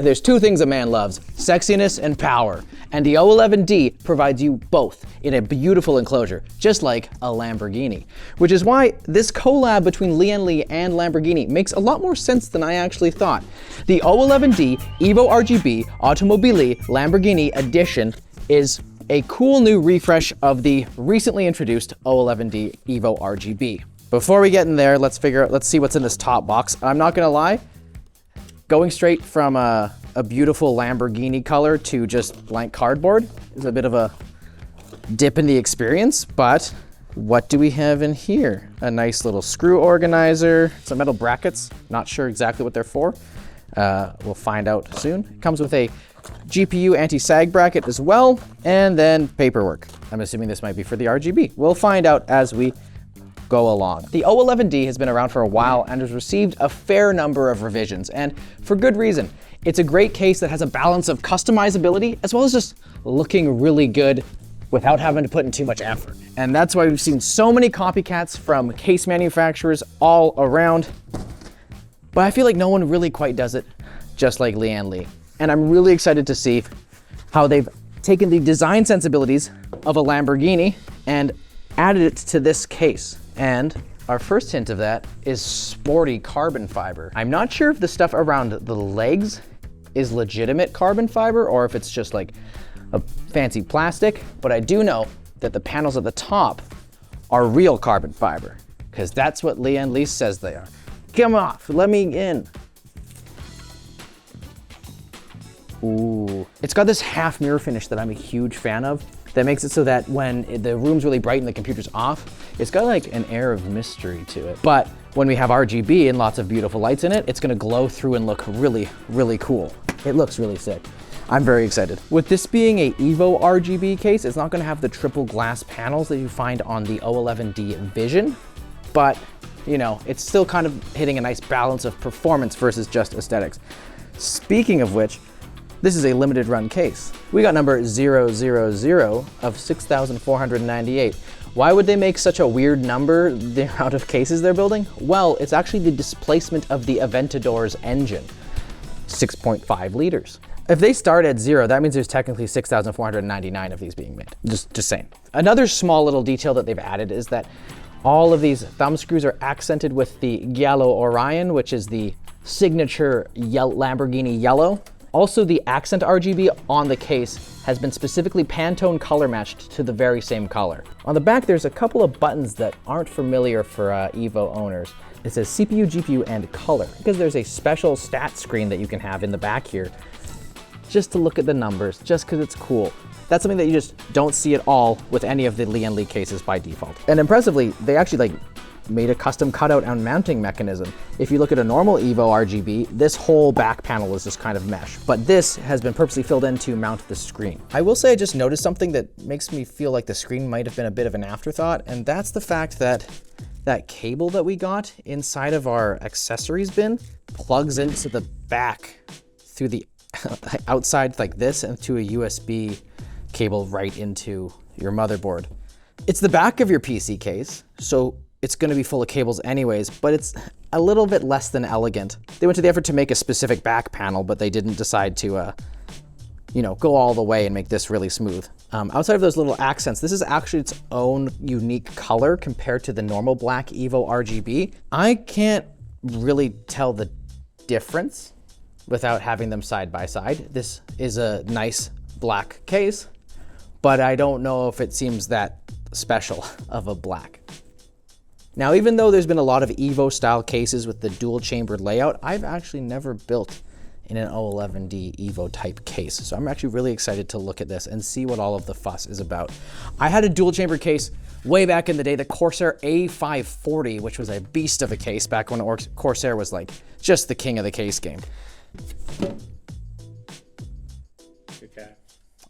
There's two things a man loves, sexiness and power. And the O11D provides you both in a beautiful enclosure, just like a Lamborghini. Which is why this collab between Lian-Li and Lamborghini makes a lot more sense than I actually thought. The O11D Evo RGB Automobili Lamborghini Edition is a cool new refresh of the recently introduced O11D Evo RGB. Before we get in there, let's see what's in this top box. I'm not gonna lie, going straight from a beautiful Lamborghini color to just blank cardboard is a bit of a dip in the experience, but what do we have in here? A nice little screw organizer, some metal brackets, not sure exactly what they're for. We'll find out soon. It comes with a GPU anti-sag bracket as well, and then paperwork. I'm assuming this might be for the RGB. We'll find out as we go along. The O11D has been around for a while and has received a fair number of revisions, and for good reason. It's a great case that has a balance of customizability as well as just looking really good without having to put in too much effort. And that's why we've seen so many copycats from case manufacturers all around, but I feel like no one really quite does it just like Lian-Li. And I'm really excited to see how they've taken the design sensibilities of a Lamborghini and added it to this case. And our first hint of that is sporty carbon fiber. I'm not sure if the stuff around the legs is legitimate carbon fiber or if it's just like a fancy plastic, but I do know that the panels at the top are real carbon fiber, because that's what Lian-Li says they are. Come off, let me in. Ooh, it's got this half mirror finish that I'm a huge fan of. That makes it so that when the room's really bright and the computer's off, it's got like an air of mystery to it. But when we have RGB and lots of beautiful lights in it, it's gonna glow through and look really, really cool. It looks really sick. I'm very excited. With this being a Evo RGB case, it's not gonna have the triple glass panels that you find on the O11D Vision, but you know, it's still kind of hitting a nice balance of performance versus just aesthetics. Speaking of which, this is a limited run case. We got number 000 of 6,498. Why would they make such a weird number, the amount of cases they're building? Well, it's actually the displacement of the Aventador's engine, 6.5 liters. If they start at 0, that means there's technically 6,499 of these being made. Just saying. Another small little detail that they've added is that all of these thumb screws are accented with the Giallo Orion, which is the signature Lamborghini yellow. Also, the accent RGB on the case has been specifically Pantone color matched to the very same color. On the back, there's a couple of buttons that aren't familiar for Evo owners. It says CPU, GPU, and color, because there's a special stat screen that you can have in the back here, just to look at the numbers, just because it's cool. That's something that you just don't see at all with any of the Lian-Li cases by default. And impressively, they actually made a custom cutout and mounting mechanism. If you look at a normal Evo RGB, this whole back panel is just kind of mesh, but this has been purposely filled in to mount the screen. I will say I just noticed something that makes me feel like the screen might have been a bit of an afterthought, and that's the fact that that cable that we got inside of our accessories bin plugs into the back through the outside like this and to a USB cable right into your motherboard. It's the back of your PC case, so it's going to be full of cables anyways, but it's a little bit less than elegant. They went to the effort to make a specific back panel, but they didn't decide to, you know, go all the way and make this really smooth. Outside of those little accents, this is actually its own unique color compared to the normal black Evo RGB. I can't really tell the difference without having them side by side. This is a nice black case, but I don't know if it seems that special of a black. Now, even though there's been a lot of Evo style cases with the dual chambered layout, I've actually never built in an O11D Evo type case. So I'm actually really excited to look at this and see what all of the fuss is about. I had a dual chambered case way back in the day, the Corsair A540, which was a beast of a case back when Corsair was like just the king of the case game. Okay.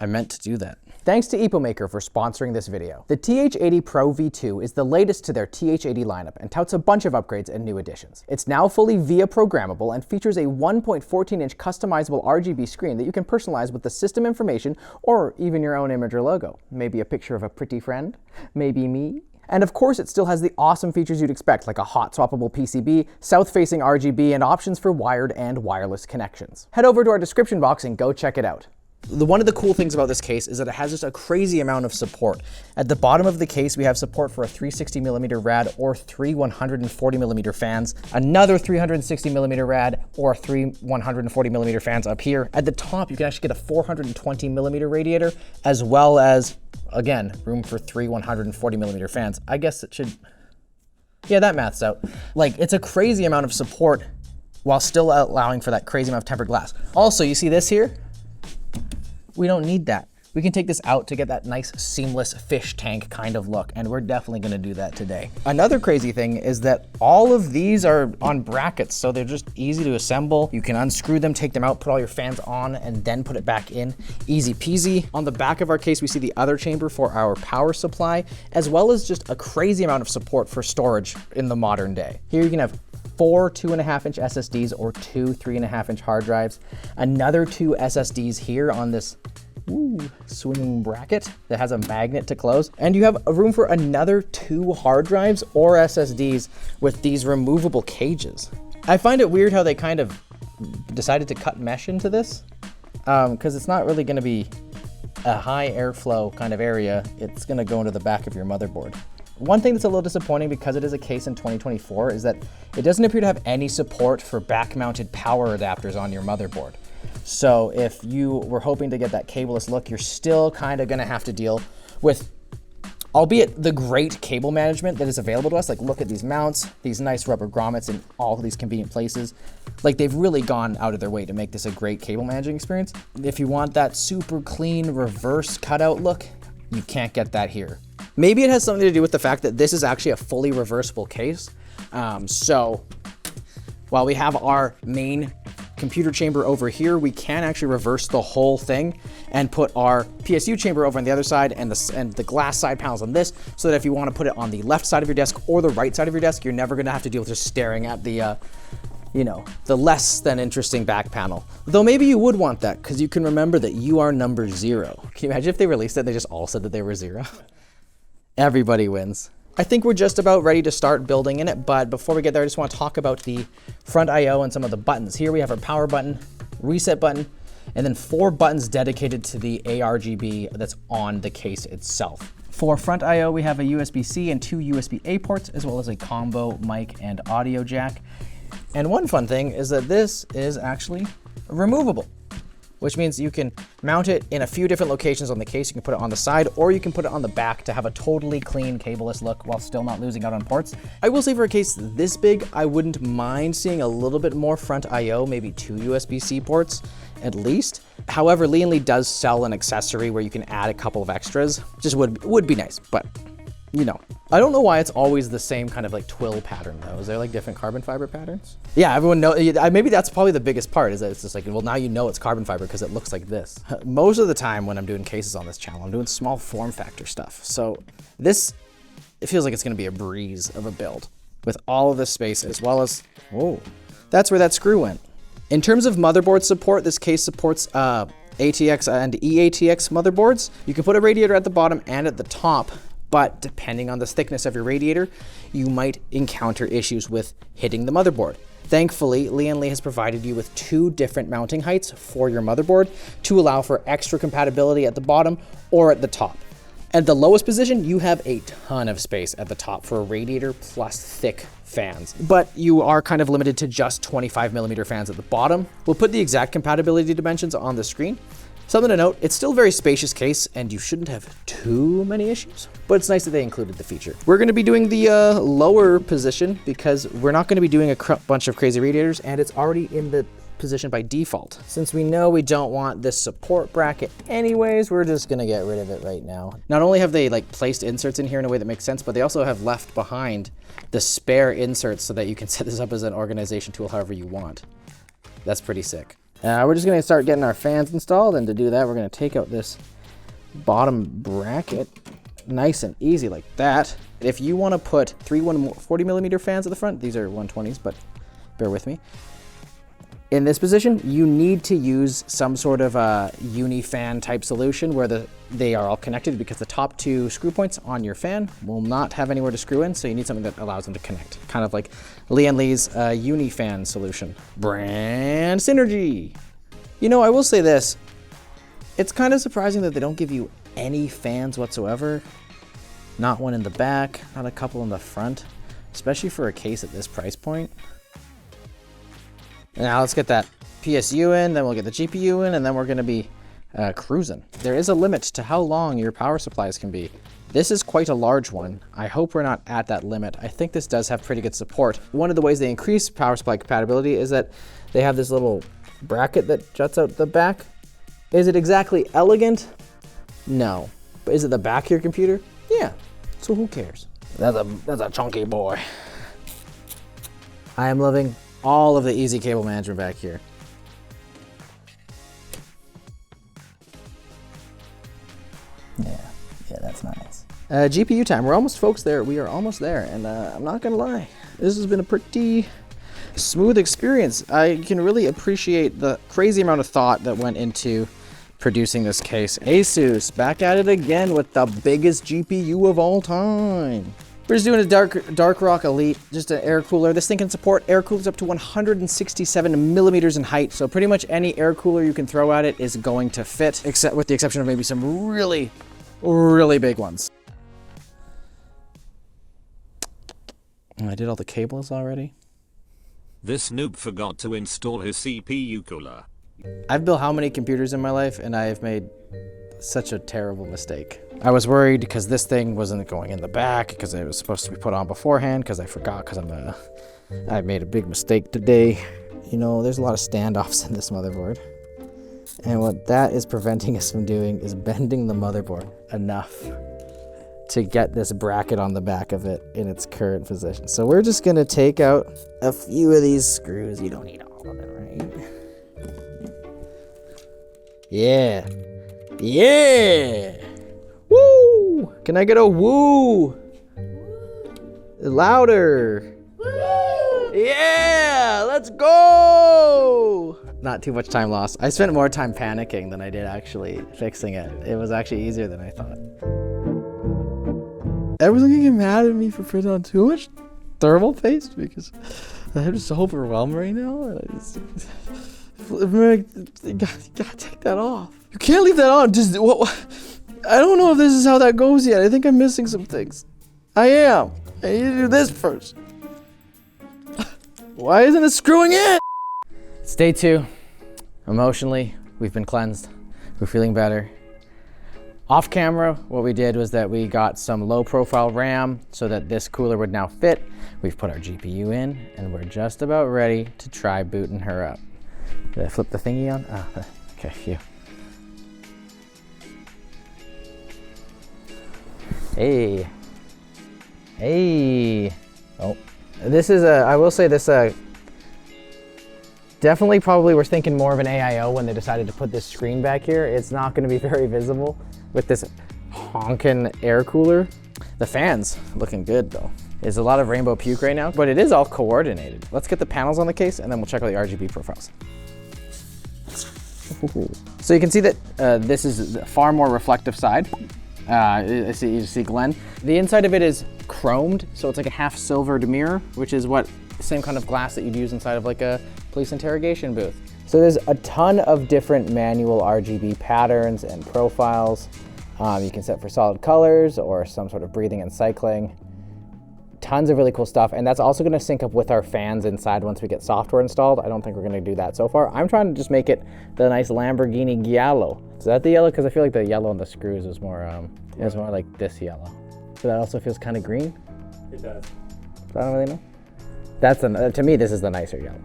I meant to do that. Thanks to Epomaker for sponsoring this video. The TH80 Pro V2 is the latest to their TH80 lineup and touts a bunch of upgrades and new additions. It's now fully VIA programmable and features a 1.14-inch customizable RGB screen that you can personalize with the system information or even your own image or logo. Maybe a picture of a pretty friend, maybe me. And of course, it still has the awesome features you'd expect, like a hot swappable PCB, south-facing RGB, and options for wired and wireless connections. Head over to our description box and go check it out. One of the cool things about this case is that it has just a crazy amount of support. At the bottom of the case, we have support for a 360mm rad or three 140mm fans, another 360mm rad or three 140mm fans up here. At the top, you can actually get a 420mm radiator, as well as, again, room for three 140mm fans. I guess it should, yeah, that maths out. Like, it's a crazy amount of support while still allowing for that crazy amount of tempered glass. Also, you see this here? We don't need that. We can take this out to get that nice seamless fish tank kind of look, and we're definitely gonna do that today. Another crazy thing is that all of these are on brackets, so they're just easy to assemble. You can unscrew them, take them out, put all your fans on, and then put it back in. Easy peasy. On the back of our case, we see the other chamber for our power supply, as well as just a crazy amount of support for storage in the modern day. Here you can have 4 2.5-inch SSDs or 2 3.5-inch hard drives. Another 2 SSDs here on this swinging bracket that has a magnet to close. And you have a room for another 2 hard drives or SSDs with these removable cages. I find it weird how they kind of decided to cut mesh into this, because it's not really gonna be a high airflow kind of area. It's gonna go into the back of your motherboard. One thing that's a little disappointing because it is a case in 2024 is that it doesn't appear to have any support for back-mounted power adapters on your motherboard. So if you were hoping to get that cableless look, you're still kind of gonna have to deal with, albeit the great cable management that is available to us. Like, look at these mounts, these nice rubber grommets in all of these convenient places. Like, they've really gone out of their way to make this a great cable managing experience. If you want that super clean reverse cutout look, you can't get that here. Maybe it has something to do with the fact that this is actually a fully reversible case. So while we have our main computer chamber over here, we can actually reverse the whole thing and put our PSU chamber over on the other side and the glass side panels on this, so that if you want to put it on the left side of your desk or the right side of your desk, you're never going to have to deal with just staring at the you know, the less than interesting back panel. Though maybe you would want that, because you can remember that you are number 0. Can you imagine if they released it and they just all said that they were 0? Everybody wins. I think we're just about ready to start building in it, but before we get there, I just want to talk about the front I/O and some of the buttons. Here we have our power button, reset button, and then 4 buttons dedicated to the ARGB that's on the case itself. For front I/O, we have a USB-C and 2 USB-A ports, as well as a combo mic and audio jack. And one fun thing is that this is actually removable, which means you can mount it in a few different locations on the case. You can put it on the side, or you can put it on the back to have a totally clean cableless look while still not losing out on ports. I will say for a case this big, I wouldn't mind seeing a little bit more front I/O, maybe 2 USB-C ports at least. However, Lian-Li does sell an accessory where you can add a couple of extras. Just would be nice, but you know. I don't know why it's always the same kind of like twill pattern though. Is there like different carbon fiber patterns? Yeah, everyone knows. Maybe that's probably the biggest part, is that it's just like, well, now you know it's carbon fiber because it looks like this. Most of the time when I'm doing cases on this channel, I'm doing small form factor stuff. So this, it feels like it's gonna be a breeze of a build with all of this space, as well as, whoa, that's where that screw went. In terms of motherboard support, this case supports ATX and eATX motherboards. You can put a radiator at the bottom and at the top, but depending on the thickness of your radiator, you might encounter issues with hitting the motherboard. Thankfully, Lian-Li has provided you with 2 different mounting heights for your motherboard to allow for extra compatibility at the bottom or at the top. At the lowest position, you have a ton of space at the top for a radiator plus thick fans, but you are kind of limited to just 25mm fans at the bottom. We'll put the exact compatibility dimensions on the screen. Something to note, it's still a very spacious case and you shouldn't have too many issues, but it's nice that they included the feature. We're gonna be doing the lower position because we're not gonna be doing a bunch of crazy radiators, and it's already in the position by default. Since we know we don't want this support bracket anyways, we're just gonna get rid of it right now. Not only have they like placed inserts in here in a way that makes sense, but they also have left behind the spare inserts so that you can set this up as an organization tool however you want. That's pretty sick. We're just gonna start getting our fans installed, and to do that, we're gonna take out this bottom bracket, nice and easy like that. If you wanna put 3 140mm fans at the front, these are 120s, but bear with me. In this position, you need to use some sort of a uni-fan type solution where they are all connected, because the top 2 screw points on your fan will not have anywhere to screw in, so you need something that allows them to connect. Kind of like Lian-Li's uni-fan solution. Brand synergy. You know, I will say this. It's kind of surprising that they don't give you any fans whatsoever. Not one in the back, not a couple in the front, especially for a case at this price point. Now let's get that PSU in, then we'll get the GPU in, and then we're gonna be cruising. There is a limit to how long your power supplies can be. This is quite a large one. I hope we're not at that limit. I think this does have pretty good support. One of the ways they increase power supply compatibility is that they have this little bracket that juts out the back. Is it exactly elegant? No. But is it the back of your computer? Yeah. So who cares? That's a chunky boy. I am loving all of the easy cable management back here. Yeah, that's nice. GPU time, we're almost folks there. We are almost there, and I'm not gonna lie, this has been a pretty smooth experience. I can really appreciate the crazy amount of thought that went into producing this case. Asus, back at it again with the biggest GPU of all time. We're just doing a Dark Rock Elite, just an air cooler. This thing can support air coolers up to 167 millimeters in height, so pretty much any air cooler you can throw at it is going to fit, except with the exception of maybe some really, really big ones. I did all the cables already. This noob forgot to install his CPU cooler. I've built how many computers in my life, and I have made such a terrible mistake. I was worried because this thing wasn't going in the back because it was supposed to be put on beforehand, because I forgot, because I made a big mistake today. You know, there's a lot of standoffs in this motherboard. And what that is preventing us from doing is bending the motherboard enough to get this bracket on the back of it in its current position. So we're just gonna take out a few of these screws. You don't need all of it, right? Yeah. Yeah! Woo! Can I get a woo? Louder. Woo! Yeah! Let's go! Not too much time lost. I spent more time panicking than I did actually fixing it. It was actually easier than I thought. Everyone's gonna get mad at me for putting on too much thermal paste because I'm just so overwhelmed right now. You gotta take that off. You can't leave that on. Just I don't know if this is how that goes yet. I think I'm missing some things. I am. I need to do this first. Why isn't it screwing in? It's day 2. Emotionally, we've been cleansed. We're feeling better. Off camera, what we did was that we got some low profile RAM so that this cooler would now fit. We've put our GPU in, and we're just about ready to try booting her up. Did I flip the thingy on? Oh, okay, phew. Hey. Hey. Oh, this is I will say this, definitely probably we're thinking more of an AIO when they decided to put this screen back here. It's not gonna be very visible with this honkin' air cooler. The fan's looking good though. There's a lot of rainbow puke right now, but it is all coordinated. Let's get the panels on the case and then we'll check out the RGB profiles. So you can see that this is a far more reflective side. You see Glenn. The inside of it is chromed, so it's like a half silvered mirror, which is what same kind of glass that you'd use inside of like a police interrogation booth. So there's a ton of different manual RGB patterns and profiles. You can set for solid colors or some sort of breathing and cycling. Tons of really cool stuff, and that's also going to sync up with our fans inside once we get software installed. I don't think we're going to do that so far. I'm trying to just make it the nice Lamborghini yellow. Is that the yellow? Because I feel like the yellow on the screws is more, it was more like this yellow. So that also feels kind of green? It does. I don't really know. That's to me, this is the nicer yellow.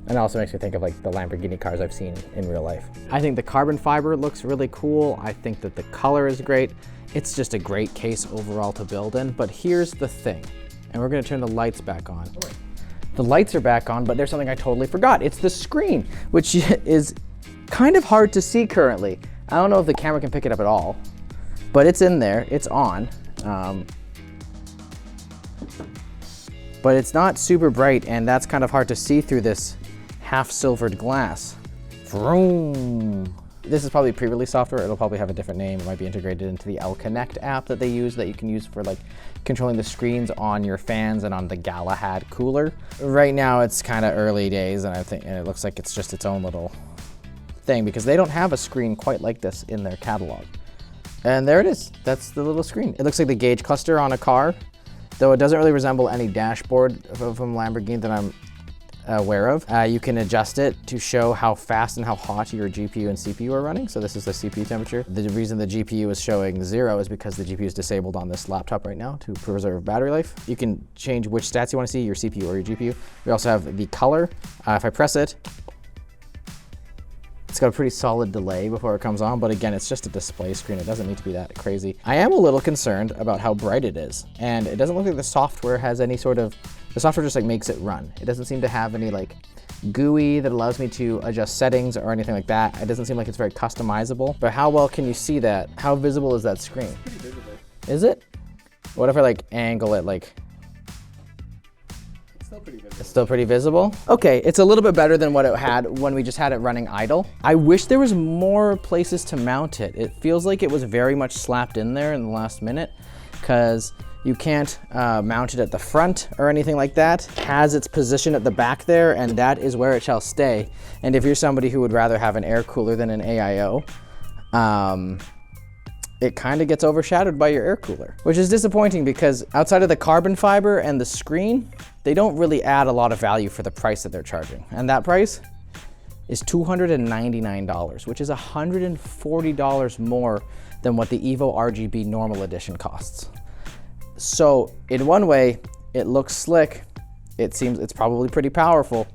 And it also makes me think of like the Lamborghini cars I've seen in real life. I think the carbon fiber looks really cool. I think that the color is great. It's just a great case overall to build in, but here's the thing. And we're gonna turn the lights back on. The lights are back on, but there's something I totally forgot. It's the screen, which is kind of hard to see currently. I don't know if the camera can pick it up at all, but it's in there, it's on. But it's not super bright, and that's kind of hard to see through this half silvered glass. Vroom. This is probably pre-release software. It'll probably have a different name. It might be integrated into the L-Connect app that they use that you can use for like controlling the screens on your fans and on the Galahad cooler. Right now it's kind of early days, and it looks like it's just its own little thing because they don't have a screen quite like this in their catalog. And there it is. That's the little screen. It looks like the gauge cluster on a car, though it doesn't really resemble any dashboard from Lamborghini that I'm aware of. You can adjust it to show how fast and how hot your GPU and CPU are running. So this is the CPU temperature. The reason the GPU is showing 0 is because the GPU is disabled on this laptop right now to preserve battery life. You can change which stats you want to see, your CPU or your GPU. We also have the color. If I press it, it's got a pretty solid delay before it comes on, but again, it's just a display screen. It doesn't need to be that crazy. I am a little concerned about how bright it is, and it doesn't look like the software has any sort of, the software just like makes it run. It doesn't seem to have any like GUI that allows me to adjust settings or anything like that. It doesn't seem like it's very customizable, but how well can you see that? How visible is that screen? Pretty visible. Is it? What if I like angle it like? It's still pretty visible. It's still pretty visible? Okay, it's a little bit better than what it had when we just had it running idle. I wish there was more places to mount it. It feels like it was very much slapped in there in the last minute because you can't mount it at the front or anything like that. It has its position at the back there, and that is where it shall stay. And if you're somebody who would rather have an air cooler than an AIO, it kind of gets overshadowed by your air cooler, which is disappointing because outside of the carbon fiber and the screen, they don't really add a lot of value for the price that they're charging. And that price is $299, which is $140 more than what the Evo RGB normal edition costs. So in one way, it looks slick. It seems it's probably pretty powerful,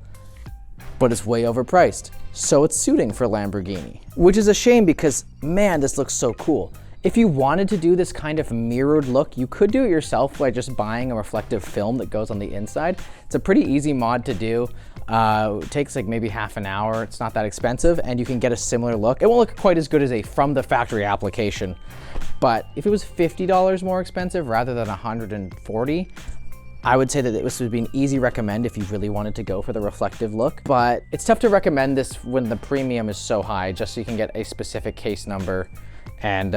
but it's way overpriced. So it's suiting for Lamborghini, which is a shame because man, this looks so cool. If you wanted to do this kind of mirrored look, you could do it yourself by just buying a reflective film that goes on the inside. It's a pretty easy mod to do. It takes like maybe half an hour. It's not that expensive, and you can get a similar look. It won't look quite as good as a from the factory application, but if it was $50 more expensive rather than $140, I would say that this would be an easy recommend if you really wanted to go for the reflective look. But it's tough to recommend this when the premium is so high, just so you can get a specific case number and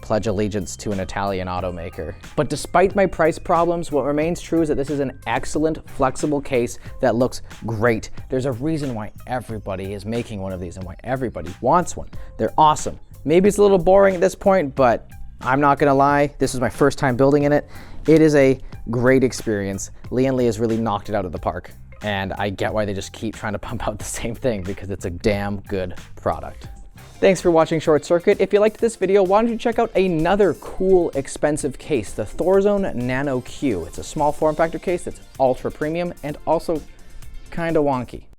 pledge allegiance to an Italian automaker. But despite my price problems, what remains true is that this is an excellent, flexible case that looks great. There's a reason why everybody is making one of these and why everybody wants one. They're awesome. Maybe it's a little boring at this point, but I'm not gonna lie, this is my first time building in it. It is a great experience. Lian-Li has really knocked it out of the park, and I get why they just keep trying to pump out the same thing because it's a damn good product. Thanks for watching Short Circuit. If you liked this video, why don't you check out another cool, expensive case, the Thorzone Nano Q. It's a small form factor case that's ultra premium and also kind of wonky.